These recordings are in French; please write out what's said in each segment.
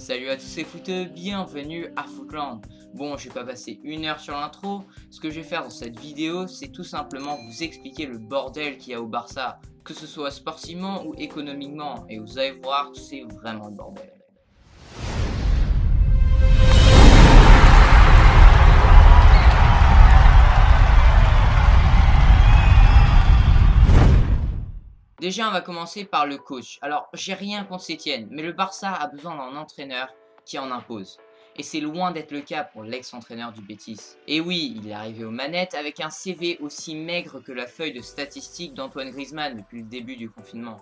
Salut à tous les footeux, bienvenue à Footland. Bon, je vais pas passer une heure sur l'intro. Ce que je vais faire dans cette vidéo, c'est tout simplement vous expliquer le bordel qu'il y a au Barça, que ce soit sportivement ou économiquement. Et vous allez voir, c'est vraiment le bordel. Déjà, on va commencer par le coach. Alors, j'ai rien contre Sétienne, mais le Barça a besoin d'un entraîneur qui en impose. Et c'est loin d'être le cas pour l'ex-entraîneur du Betis. Et oui, il est arrivé aux manettes avec un CV aussi maigre que la feuille de statistiques d'Antoine Griezmann depuis le début du confinement.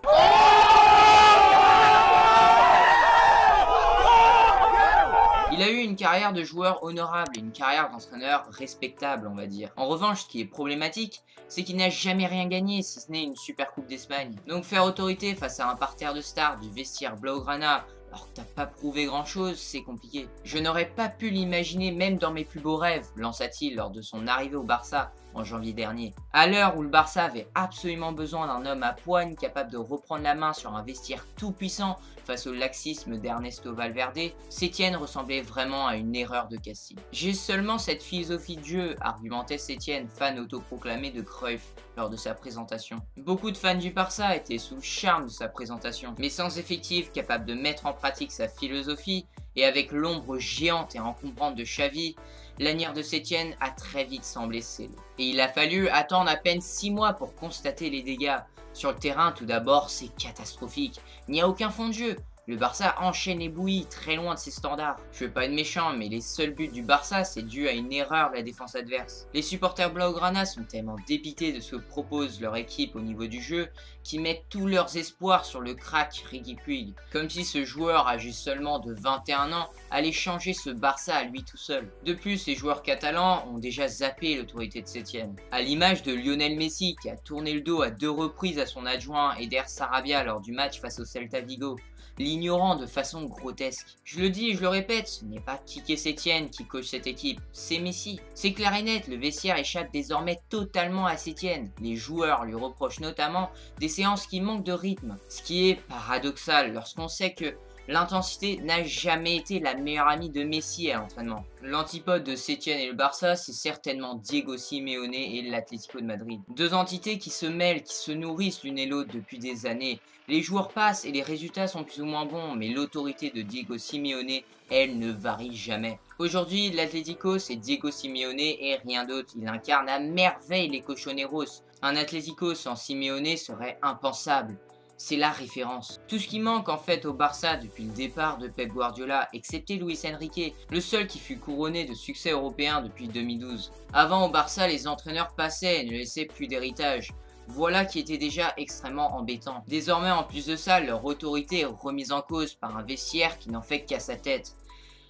Il a eu une carrière de joueur honorable et une carrière d'entraîneur respectable, on va dire. En revanche, ce qui est problématique, c'est qu'il n'a jamais rien gagné, si ce n'est une super coupe d'Espagne. Donc faire autorité face à un parterre de stars du vestiaire Blaugrana, alors que t'as pas prouvé grand chose, c'est compliqué. Je n'aurais pas pu l'imaginer même dans mes plus beaux rêves, lança-t-il lors de son arrivée au Barça en janvier dernier. À l'heure où le Barça avait absolument besoin d'un homme à poigne capable de reprendre la main sur un vestiaire tout puissant face au laxisme d'Ernesto Valverde, Sétienne ressemblait vraiment à une erreur de casting. J'ai seulement cette philosophie de jeu, argumentait Sétienne, fan autoproclamé de Cruyff lors de sa présentation. Beaucoup de fans du Barça étaient sous le charme de sa présentation, mais sans effectif capable de mettre en pratique sa philosophie, et avec l'ombre géante et encombrante de Xavi, l'anière de Sétienne a très vite semblé scellée. Et il a fallu attendre à peine 6 mois pour constater les dégâts. Sur le terrain, tout d'abord, c'est catastrophique. Il n'y a aucun fond de jeu. Le Barça enchaîne les bouillies, très loin de ses standards. Je veux pas être méchant, mais les seuls buts du Barça, c'est dû à une erreur de la défense adverse. Les supporters Blaugrana sont tellement dépités de ce que propose leur équipe au niveau du jeu, qu'ils mettent tous leurs espoirs sur le crack Riqui Puig. Comme si ce joueur âgé seulement de 21 ans allait changer ce Barça à lui tout seul. De plus, les joueurs catalans ont déjà zappé l'autorité de Sétienne. À l'image de Lionel Messi, qui a tourné le dos à 2 reprises à son adjoint Eder Sarabia lors du match face au Celta Vigo, l'ignorant de façon grotesque. Je le dis et je le répète, ce n'est pas Quique Sétienne qui coach cette équipe, c'est Messi. C'est clair et net, le vestiaire échappe désormais totalement à Sétienne. Les joueurs lui reprochent notamment des séances qui manquent de rythme, ce qui est paradoxal lorsqu'on sait que l'intensité n'a jamais été la meilleure amie de Messi à l'entraînement. L'antipode de Sétienne et le Barça, c'est certainement Diego Simeone et l'Atlético de Madrid. Deux entités qui se mêlent, qui se nourrissent l'une et l'autre depuis des années. Les joueurs passent et les résultats sont plus ou moins bons, mais l'autorité de Diego Simeone, elle, ne varie jamais. Aujourd'hui, l'Atlético, c'est Diego Simeone et rien d'autre. Il incarne à merveille les Cochoneros. Un Atlético sans Simeone serait impensable. C'est la référence. Tout ce qui manque en fait au Barça depuis le départ de Pep Guardiola, excepté Luis Enrique, le seul qui fut couronné de succès européen depuis 2012. Avant au Barça, les entraîneurs passaient et ne laissaient plus d'héritage. Voilà qui était déjà extrêmement embêtant. Désormais, en plus de ça, leur autorité est remise en cause par un vestiaire qui n'en fait qu'à sa tête.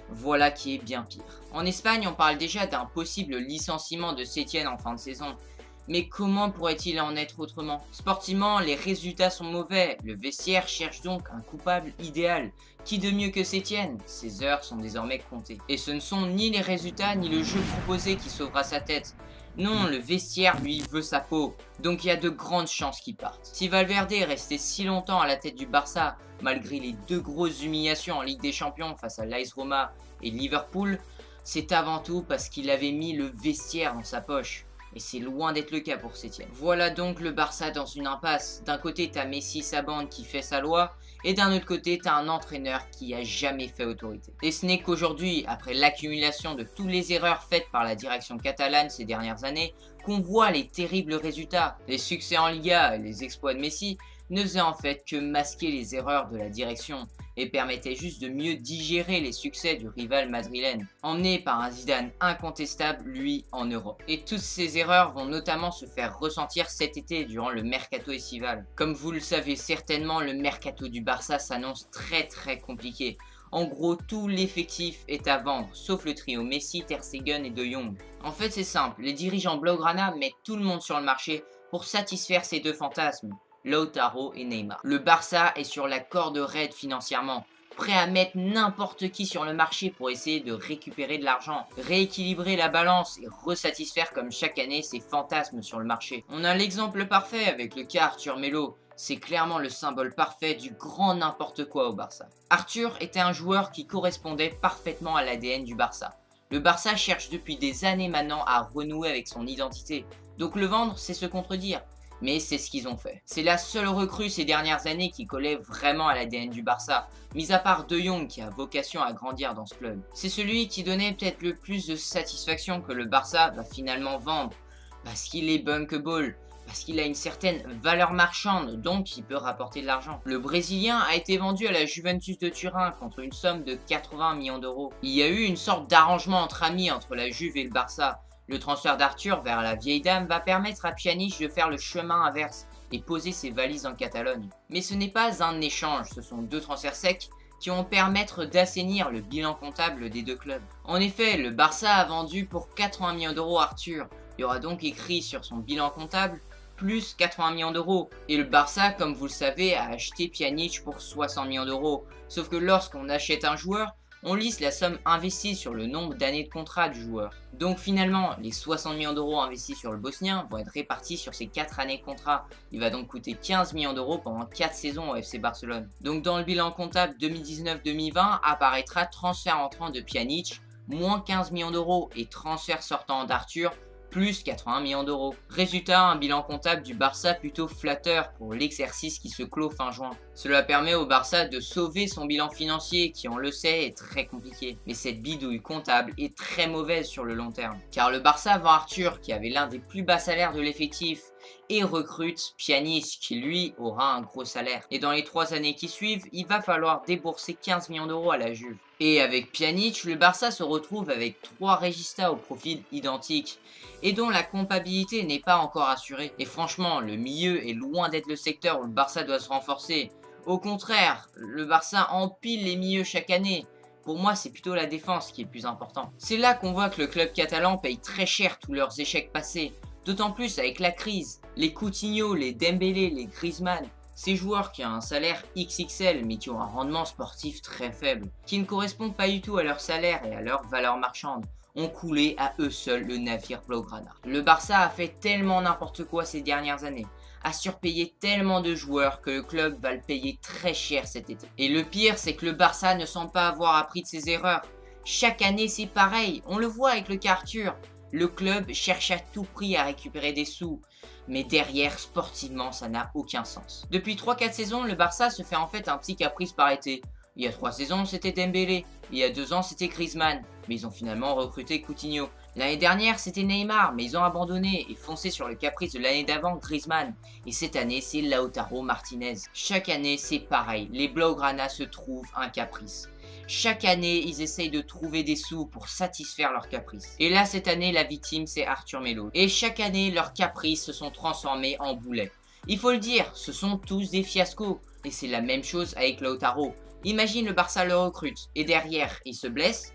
Voilà qui est bien pire. En Espagne, on parle déjà d'un possible licenciement de Sétienne en fin de saison. Mais comment pourrait-il en être autrement? Sportivement, les résultats sont mauvais. Le vestiaire cherche donc un coupable idéal. Qui de mieux que Sétienne? Ses heures sont désormais comptées. Et ce ne sont ni les résultats ni le jeu proposé qui sauvera sa tête. Non, le vestiaire, lui, veut sa peau. Donc il y a de grandes chances qu'il parte. Si Valverde est resté si longtemps à la tête du Barça, malgré les 2 grosses humiliations en Ligue des Champions face à l'AS Roma et Liverpool, c'est avant tout parce qu'il avait mis le vestiaire dans sa poche. Et c'est loin d'être le cas pour Sétienne. Voilà donc le Barça dans une impasse. D'un côté, t'as Messi, sa bande qui fait sa loi, et d'un autre côté, t'as un entraîneur qui a jamais fait autorité. Et ce n'est qu'aujourd'hui, après l'accumulation de toutes les erreurs faites par la direction catalane ces dernières années, qu'on voit les terribles résultats. Les succès en Liga et les exploits de Messi ne faisaient en fait que masquer les erreurs de la direction et permettaient juste de mieux digérer les succès du rival madrilène, emmené par un Zidane incontestable, lui, en Europe. Et toutes ces erreurs vont notamment se faire ressentir cet été durant le mercato estival. Comme vous le savez certainement, le mercato du Barça s'annonce très compliqué. En gros, tout l'effectif est à vendre, sauf le trio Messi, Ter Stegen et De Jong. En fait, c'est simple, les dirigeants Blaugrana mettent tout le monde sur le marché pour satisfaire ces 2 fantasmes. Lautaro et Neymar. Le Barça est sur la corde raide financièrement, prêt à mettre n'importe qui sur le marché pour essayer de récupérer de l'argent, rééquilibrer la balance et resatisfaire comme chaque année ses fantasmes sur le marché. On a l'exemple parfait avec le cas Arthur Melo, c'est clairement le symbole parfait du grand n'importe quoi au Barça. Arthur était un joueur qui correspondait parfaitement à l'ADN du Barça. Le Barça cherche depuis des années maintenant à renouer avec son identité, donc le vendre c'est se contredire. Mais c'est ce qu'ils ont fait. C'est la seule recrue ces dernières années qui collait vraiment à l'ADN du Barça, mis à part De Jong qui a vocation à grandir dans ce club. C'est celui qui donnait peut-être le plus de satisfaction que le Barça va finalement vendre, parce qu'il est bunkable, parce qu'il a une certaine valeur marchande, donc il peut rapporter de l'argent. Le Brésilien a été vendu à la Juventus de Turin contre une somme de 80 millions d'euros. Il y a eu une sorte d'arrangement entre amis entre la Juve et le Barça. Le transfert d'Arthur vers la vieille dame va permettre à Pjanic de faire le chemin inverse et poser ses valises en Catalogne. Mais ce n'est pas un échange, ce sont deux transferts secs qui vont permettre d'assainir le bilan comptable des deux clubs. En effet, le Barça a vendu pour 80 millions d'euros Arthur. Il y aura donc écrit sur son bilan comptable plus 80 millions d'euros. Et le Barça, comme vous le savez, a acheté Pjanic pour 60 millions d'euros. Sauf que lorsqu'on achète un joueur, on lisse la somme investie sur le nombre d'années de contrat du joueur. Donc finalement, les 60 millions d'euros investis sur le Bosnien vont être répartis sur ces 4 années de contrat. Il va donc coûter 15 millions d'euros pendant 4 saisons au FC Barcelone. Donc dans le bilan comptable 2019-2020 apparaîtra transfert entrant de Pjanic, moins 15 millions d'euros, et transfert sortant d'Arthur, plus 80 millions d'euros. Résultat, un bilan comptable du Barça plutôt flatteur pour l'exercice qui se clôt fin juin. Cela permet au Barça de sauver son bilan financier qui, on le sait, est très compliqué. Mais cette bidouille comptable est très mauvaise sur le long terme. Car le Barça vend Arthur, qui avait l'un des plus bas salaires de l'effectif, et recrute Pjanic, qui lui aura un gros salaire. Et dans les 3 années qui suivent, il va falloir débourser 15 millions d'euros à la Juve. Et avec Pjanic, le Barça se retrouve avec 3 régistas au profil identique, et dont la comptabilité n'est pas encore assurée. Et franchement, le milieu est loin d'être le secteur où le Barça doit se renforcer. Au contraire, le Barça empile les milieux chaque année. Pour moi, c'est plutôt la défense qui est plus important. C'est là qu'on voit que le club catalan paye très cher tous leurs échecs passés. D'autant plus avec la crise. Les Coutinho, les Dembélé, les Griezmann, ces joueurs qui ont un salaire XXL mais qui ont un rendement sportif très faible, qui ne correspondent pas du tout à leur salaire et à leur valeur marchande, ont coulé à eux seuls le navire Blaugrana. Le Barça a fait tellement n'importe quoi ces dernières années, a surpayé tellement de joueurs que le club va le payer très cher cet été. Et le pire, c'est que le Barça ne semble pas avoir appris de ses erreurs. Chaque année c'est pareil, on le voit avec le cas Arthur. Le club cherche à tout prix à récupérer des sous, mais derrière, sportivement, ça n'a aucun sens. Depuis 3-4 saisons, le Barça se fait en fait un petit caprice par été. Il y a 3 saisons, c'était Dembélé. Il y a 2 ans, c'était Griezmann. Mais ils ont finalement recruté Coutinho. L'année dernière, c'était Neymar, mais ils ont abandonné et foncé sur le caprice de l'année d'avant, Griezmann. Et cette année, c'est Lautaro Martinez. Chaque année, c'est pareil. Les Blaugrana se trouvent un caprice. Chaque année, ils essayent de trouver des sous pour satisfaire leurs caprices. Et là, cette année, la victime, c'est Arthur Melo. Et chaque année, leurs caprices se sont transformés en boulets. Il faut le dire, ce sont tous des fiascos. Et c'est la même chose avec Lautaro. Imagine le Barça le recrute, et derrière, il se blesse.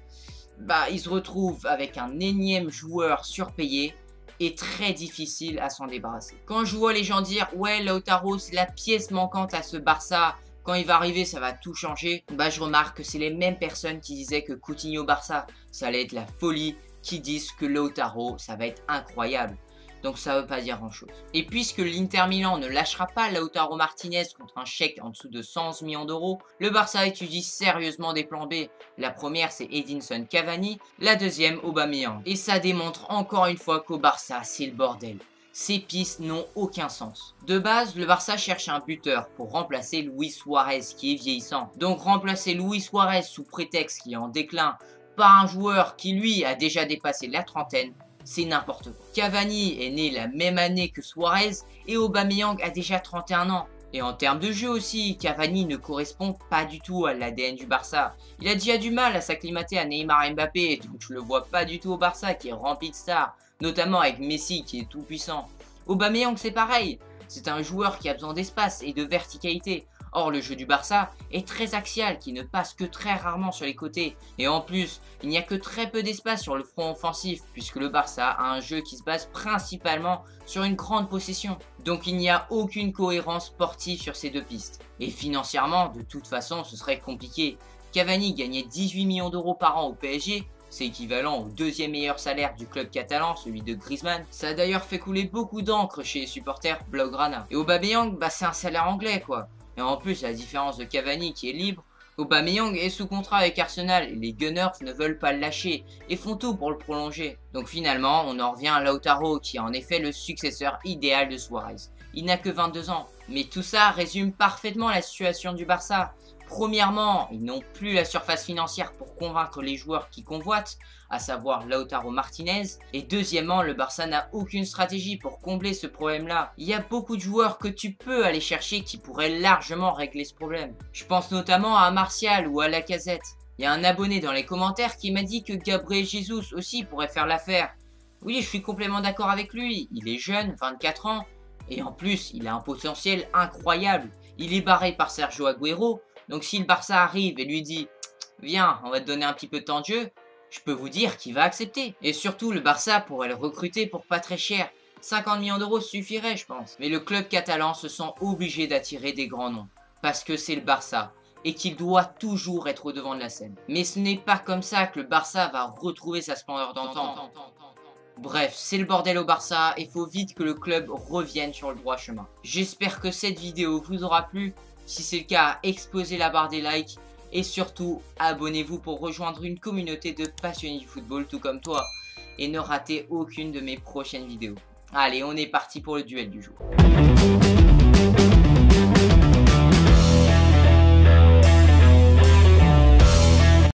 Il se retrouve avec un énième joueur surpayé et très difficile à s'en débarrasser. Quand je vois les gens dire « Ouais, Lautaro, c'est la pièce manquante à ce Barça », quand il va arriver, ça va tout changer. Je remarque que c'est les mêmes personnes qui disaient que Coutinho Barça, ça allait être la folie, qui disent que Lautaro, ça va être incroyable. Donc ça veut pas dire grand chose. Et puisque l'Inter Milan ne lâchera pas Lautaro Martinez contre un chèque en dessous de 111 millions d'euros, le Barça étudie sérieusement des plans B. La première, c'est Edinson Cavani, la deuxième, Aubameyang. Et ça démontre encore une fois qu'au Barça, c'est le bordel. Ces pistes n'ont aucun sens. De base, le Barça cherche un buteur pour remplacer Luis Suarez qui est vieillissant. Donc remplacer Luis Suarez sous prétexte qu'il est en déclin par un joueur qui lui a déjà dépassé la trentaine, c'est n'importe quoi. Cavani est né la même année que Suarez et Aubameyang a déjà 31 ans. Et en termes de jeu aussi, Cavani ne correspond pas du tout à l'ADN du Barça. Il a déjà du mal à s'acclimater à Neymar et Mbappé, donc je le vois pas du tout au Barça qui est rempli de stars, notamment avec Messi qui est tout puissant. Aubameyang c'est pareil, c'est un joueur qui a besoin d'espace et de verticalité. Or le jeu du Barça est très axial qui ne passe que très rarement sur les côtés. Et en plus, il n'y a que très peu d'espace sur le front offensif puisque le Barça a un jeu qui se base principalement sur une grande possession. Donc il n'y a aucune cohérence sportive sur ces deux pistes. Et financièrement, de toute façon, ce serait compliqué. Cavani gagnait 18 millions d'euros par an au PSG, c'est équivalent au deuxième meilleur salaire du club catalan, celui de Griezmann. Ça a d'ailleurs fait couler beaucoup d'encre chez les supporters blaugrana. Et Aubameyang, bah c'est un salaire anglais quoi. Et en plus, à la différence de Cavani qui est libre, Aubameyang est sous contrat avec Arsenal et les Gunners ne veulent pas le lâcher et font tout pour le prolonger. Donc finalement, on en revient à Lautaro qui est en effet le successeur idéal de Suarez. Il n'a que 22 ans. Mais tout ça résume parfaitement la situation du Barça. Premièrement, ils n'ont plus la surface financière pour convaincre les joueurs qui convoitent, à savoir Lautaro Martinez. Et deuxièmement, le Barça n'a aucune stratégie pour combler ce problème-là. Il y a beaucoup de joueurs que tu peux aller chercher qui pourraient largement régler ce problème. Je pense notamment à Martial ou à Lacazette. Il y a un abonné dans les commentaires qui m'a dit que Gabriel Jesus aussi pourrait faire l'affaire. Oui, je suis complètement d'accord avec lui. Il est jeune, 24 ans, et en plus, il a un potentiel incroyable. Il est barré par Sergio Agüero. Donc si le Barça arrive et lui dit « Viens, on va te donner un petit peu de temps de jeu », je peux vous dire qu'il va accepter. Et surtout, le Barça pourrait le recruter pour pas très cher. 50 millions d'euros suffirait, je pense. Mais le club catalan se sent obligé d'attirer des grands noms. Parce que c'est le Barça. Et qu'il doit toujours être au devant de la scène. Mais ce n'est pas comme ça que le Barça va retrouver sa splendeur d'antan. Bref, c'est le bordel au Barça et faut vite que le club revienne sur le droit chemin. J'espère que cette vidéo vous aura plu. Si c'est le cas, explosez la barre des likes et surtout abonnez-vous pour rejoindre une communauté de passionnés du football tout comme toi et ne ratez aucune de mes prochaines vidéos. Allez, on est parti pour le duel du jour.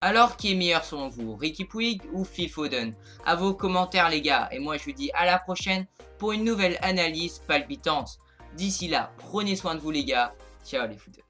Alors, qui est meilleur selon vous, Riqui Puig ou Phil Foden? À vos commentaires les gars, et moi je vous dis à la prochaine pour une nouvelle analyse palpitante. D'ici là, prenez soin de vous les gars. Ciao les footeurs.